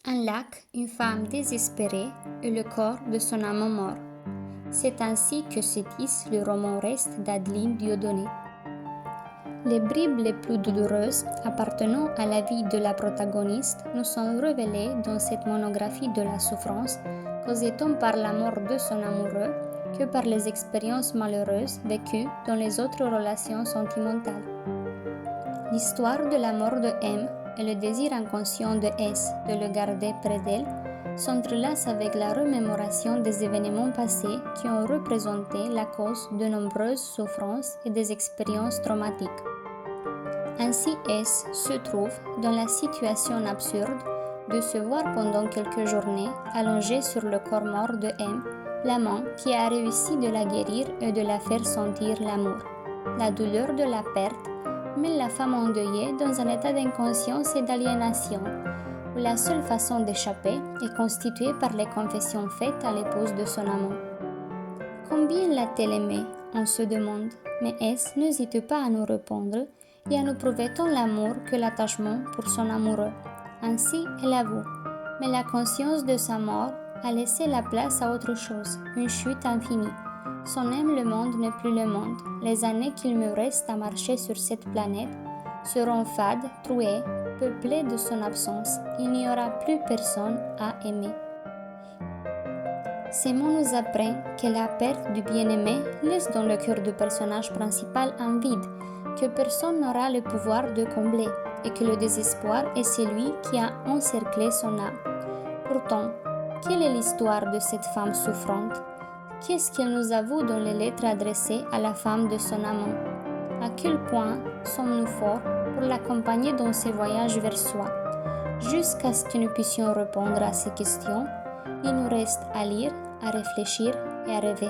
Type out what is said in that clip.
Un lac, une femme désespérée et le corps de son amant mort. C'est ainsi que se tisse le roman reste d'Adeline Dieudonné. Les bribes les plus douloureuses appartenant à la vie de la protagoniste nous sont révélées dans cette monographie de la souffrance, causée tant par la mort de son amoureux que par les expériences malheureuses vécues dans les autres relations sentimentales. L'histoire de la mort de M et le désir inconscient de S de le garder près d'elle s'entrelacent avec la remémoration des événements passés qui ont représenté la cause de nombreuses souffrances et des expériences traumatiques. Ainsi S se trouve dans la situation absurde de se voir pendant quelques journées allongé sur le corps mort de M, l'amant qui a réussi de la guérir et de la faire sentir l'amour. La douleur de la perte met la femme endeuillée dans un état d'inconscience et d'aliénation, où la seule façon d'échapper est constituée par les confessions faites à l'épouse de son amant. Combien l'a-t-elle aimé, on se demande, mais S n'hésite pas à nous répondre et à nous prouver tant l'amour que l'attachement pour son amoureux. Ainsi, elle avoue, mais la conscience de sa mort a laissé la place à autre chose, une chute infinie. Son même le monde n'est plus le monde. Les années qu'il me reste à marcher sur cette planète seront fades, trouées, peuplées de son absence. Il n'y aura plus personne à aimer. Ces mots nous apprennent que la perte du bien-aimé laisse dans le cœur du personnage principal un vide que personne n'aura le pouvoir de combler et que le désespoir est celui qui a encerclé son âme. Pourtant, quelle est l'histoire de cette femme souffrante? Qu'est-ce qu'elle nous avoue dans les lettres adressées à la femme de son amant? À quel point sommes-nous forts pour l'accompagner dans ses voyages vers soi? Jusqu'à ce que nous puissions répondre à ces questions, il nous reste à lire, à réfléchir et à rêver.